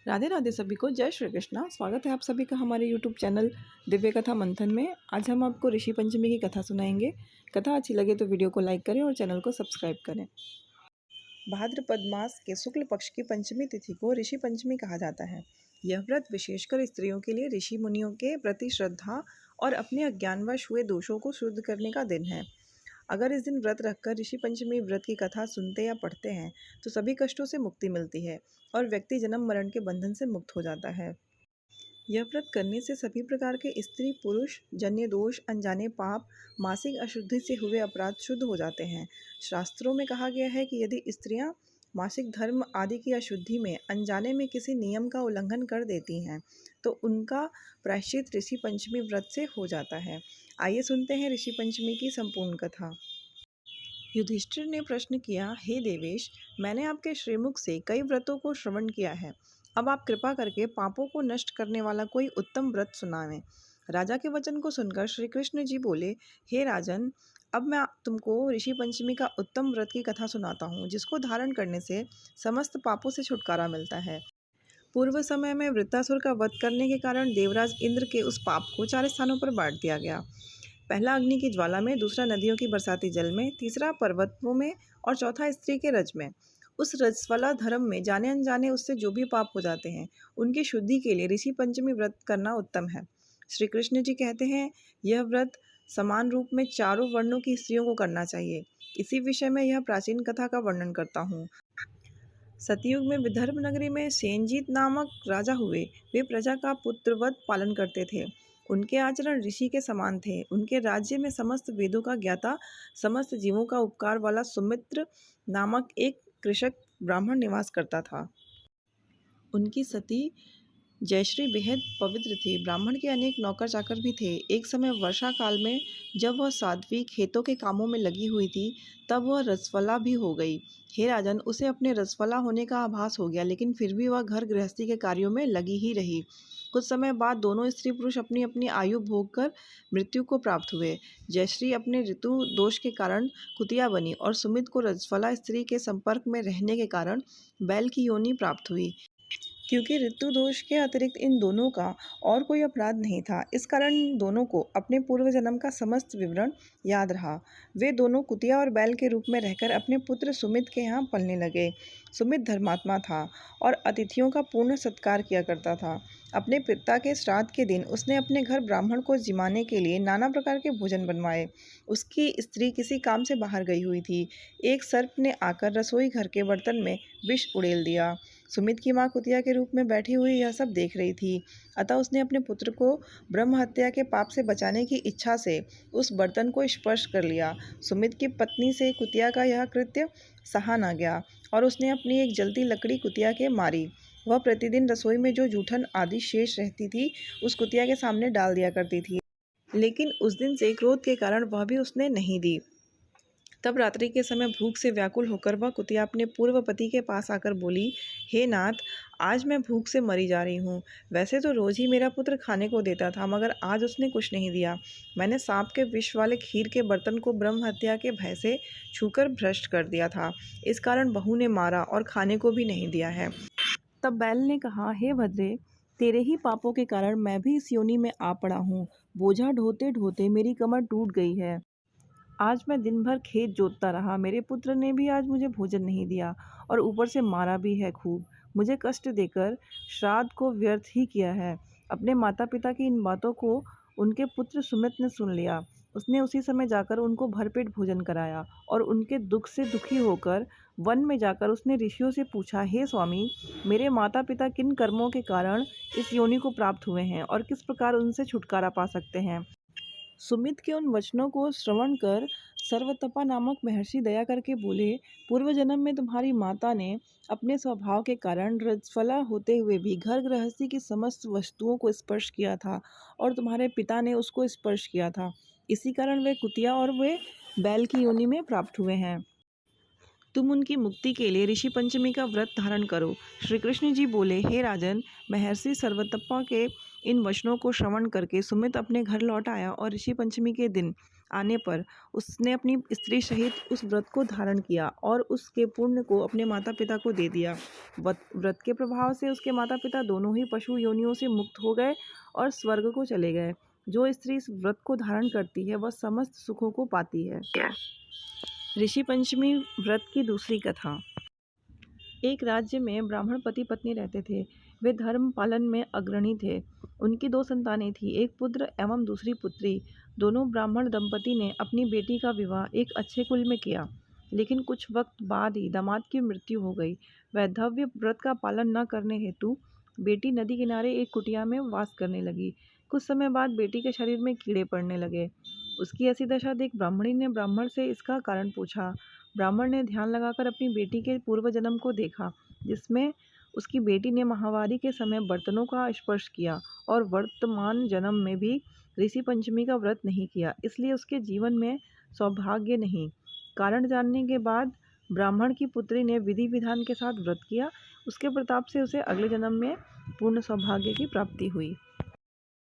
राधे राधे सभी को, जय श्री कृष्णा। स्वागत है आप सभी का हमारे यूट्यूब चैनल दिव्य कथा मंथन में। आज हम आपको ऋषि पंचमी की कथा सुनाएंगे। कथा अच्छी लगे तो वीडियो को लाइक करें और चैनल को सब्सक्राइब करें। भाद्रपद मास के शुक्ल पक्ष की पंचमी तिथि को ऋषि पंचमी कहा जाता है। यह व्रत विशेषकर स्त्रियों के लिए ऋषि मुनियों के प्रति श्रद्धा और अपने अज्ञानवश हुए दोषों को शुद्ध करने का दिन है। अगर इस दिन व्रत रखकर ऋषि पंचमी व्रत की कथा सुनते या पढ़ते हैं तो सभी कष्टों से मुक्ति मिलती है और व्यक्ति जन्म मरण के बंधन से मुक्त हो जाता है। यह व्रत करने से सभी प्रकार के स्त्री पुरुष जन्य दोष, अनजाने पाप, मासिक अशुद्धि से हुए अपराध शुद्ध हो जाते हैं। शास्त्रों में कहा गया है कि यदि स्त्रियां मासिक धर्म आदि की अशुद्धि में अनजाने में किसी नियम का उल्लंघन कर देती हैं तो उनका प्रायश्चित ऋषि पंचमी व्रत से हो जाता है। आइए सुनते हैं ऋषि पंचमी की संपूर्ण कथा। युधिष्ठिर ने प्रश्न किया, हे देवेश, मैंने आपके श्रीमुख से कई व्रतों को श्रवण किया है। अब आप कृपा करके पापों को नष्ट करने वाला कोई उत्तम व्रत सुनावें। राजा के वचन को सुनकर श्री कृष्ण जी बोले, हे राजन, अब मैं तुमको ऋषि पंचमी का उत्तम व्रत की कथा सुनाता हूँ, जिसको धारण करने से समस्त पापों से छुटकारा मिलता है। पूर्व समय में वृत्तासुर का वध करने के कारण देवराज इंद्र के उस पाप को 4 स्थानों पर बांट दिया गया। पहला अग्नि की ज्वाला में, दूसरा नदियों की बरसाती जल में, तीसरा पर्वतों में और चौथा स्त्री के रज में। उस रजस्वला धर्म में जाने अनजाने उससे जो भी पाप हो जाते हैं उनकी शुद्धि के लिए ऋषि पंचमी व्रत करना उत्तम है। श्री कृष्ण जी कहते हैं, यह व्रत समान रूप में चारों वर्णों की स्त्रियों को करना चाहिए। इसी विषय में यह प्राचीन कथा का वर्णन करता हूँ। सतयुग में विदर्भ नगरी में सेनजीत नामक राजा हुए। वे प्रजा का पुत्रवत पालन करते थे। उनके आचरण ऋषि के समान थे। उनके राज्य में समस्त वेदों का ज्ञाता, समस्त जीवों का उपकार वाला सुमित्र नामक एक कृषक ब्राह्मण निवास करता था। उनकी सती जयश्री बेहद पवित्र थी। ब्राह्मण के अनेक नौकर चाकर भी थे। एक समय वर्षा काल में जब वह साध्वी खेतों के कामों में लगी हुई थी तब वह रसवला भी हो गई। हे राजन, उसे अपने रसवला होने का आभास हो गया, लेकिन फिर भी वह घर गृहस्थी के कार्यों में लगी ही रही। कुछ समय बाद दोनों स्त्री पुरुष अपनी अपनी आयु भोग कर मृत्यु को प्राप्त हुए। जयश्री अपने ऋतु दोष के कारण कुतिया बनी और सुमित को रजस्वला स्त्री के संपर्क में रहने के कारण बैल की योनि प्राप्त हुई। क्योंकि ऋतु दोष के अतिरिक्त इन दोनों का और कोई अपराध नहीं था, इस कारण इन दोनों को अपने पूर्व जन्म का समस्त विवरण याद रहा। वे दोनों कुतिया और बैल के रूप में रहकर अपने पुत्र सुमित के यहाँ पलने लगे। सुमित धर्मात्मा था और अतिथियों का पूर्ण सत्कार किया करता था। अपने पिता के श्राद्ध के दिन उसने अपने घर ब्राह्मण को जिमाने के लिए नाना प्रकार के भोजन बनवाए। उसकी स्त्री किसी काम से बाहर गई हुई थी। एक सर्प ने आकर रसोई घर के बर्तन में विष उड़ेल दिया। सुमित की माँ कुतिया के रूप में बैठी हुई यह सब देख रही थी, अतः उसने अपने पुत्र को ब्रह्म हत्या के पाप से बचाने की इच्छा से उस बर्तन को स्पर्श कर लिया। सुमित की पत्नी से कुतिया का यह कृत्य सहा न गया और उसने अपनी एक जलती लकड़ी कुतिया के मारी। वह प्रतिदिन रसोई में जो जूठन आदि शेष रहती थी उस कुतिया के सामने डाल दिया करती थी, लेकिन उस दिन से क्रोध के कारण वह भी उसने नहीं दी। तब रात्रि के समय भूख से व्याकुल होकर वह कुतिया अपने पूर्व पति के पास आकर बोली, हे नाथ, आज मैं भूख से मरी जा रही हूँ। वैसे तो रोज ही मेरा पुत्र खाने को देता था, मगर आज उसने कुछ नहीं दिया। मैंने सांप के विष वाले खीर के बर्तन को ब्रह्म हत्या के भय से छूकर भ्रष्ट कर दिया था। इस कारण बहू ने मारा और खाने को भी नहीं दिया है। तब बैल ने कहा, हे भद्रे, तेरे ही पापों के कारण मैं भी इस योनि में आ पड़ा हूँ। बोझा ढोते ढोते मेरी कमर टूट गई है। आज मैं दिन भर खेत जोतता रहा, मेरे पुत्र ने भी आज मुझे भोजन नहीं दिया और ऊपर से मारा भी है खूब। मुझे कष्ट देकर श्राद्ध को व्यर्थ ही किया है। अपने माता पिता की इन बातों को उनके पुत्र सुमित ने सुन लिया। उसने उसी समय जाकर उनको भरपेट भोजन कराया और उनके दुख से दुखी होकर वन में जाकर उसने ऋषियों से पूछा, हे स्वामी, मेरे माता पिता किन कर्मों के कारण इस योनि को प्राप्त हुए हैं और किस प्रकार उनसे छुटकारा पा सकते हैं। सुमित के उन वचनों को श्रवण कर सर्वतपा नामक महर्षि दया करके बोले, पूर्व जन्म में तुम्हारी माता ने अपने स्वभाव के कारण रजस्वला होते हुए भी घर गृहस्थी की समस्त वस्तुओं को स्पर्श किया था और तुम्हारे पिता ने उसको स्पर्श किया था। इसी कारण वे कुतिया और वे बैल की योनि में प्राप्त हुए हैं। तुम उनकी मुक्ति के लिए ऋषि पंचमी का व्रत धारण करो। श्री कृष्ण जी बोले, हे राजन, महर्षि सर्वतप्पा के इन वचनों को श्रवण करके सुमित अपने घर लौट आया और ऋषि पंचमी के दिन आने पर उसने अपनी स्त्री सहित उस व्रत को धारण किया और उसके पुण्य को अपने माता पिता को दे दिया। व्रत के प्रभाव से उसके माता पिता दोनों ही पशु योनियों से मुक्त हो गए और स्वर्ग को चले गए। जो स्त्री इस व्रत को धारण करती है वह समस्त सुखों को पाती है। ऋषि पंचमी व्रत की दूसरी कथा। एक राज्य में ब्राह्मण पति पत्नी रहते थे। वे धर्म पालन में अग्रणी थे। उनकी 2 संतानें थीं, एक पुत्र एवं दूसरी पुत्री। दोनों ब्राह्मण दंपति ने अपनी बेटी का विवाह एक अच्छे कुल में किया, लेकिन कुछ वक्त बाद ही दामाद की मृत्यु हो गई। वैधव्य व्रत का पालन न करने हेतु बेटी नदी किनारे एक कुटिया में वास करने लगी। कुछ समय बाद बेटी के शरीर में कीड़े पड़ने लगे। उसकी ऐसी दशा देख ब्राह्मणी ने ब्राह्मण से इसका कारण पूछा। ब्राह्मण ने ध्यान लगाकर अपनी बेटी के पूर्व जन्म को देखा, जिसमें उसकी बेटी ने माहवारी के समय बर्तनों का स्पर्श किया और वर्तमान जन्म में भी ऋषि पंचमी का व्रत नहीं किया, इसलिए उसके जीवन में सौभाग्य नहीं। कारण जानने के बाद ब्राह्मण की पुत्री ने विधि विधान के साथ व्रत किया। उसके प्रताप से उसे अगले जन्म में पूर्ण सौभाग्य की प्राप्ति हुई।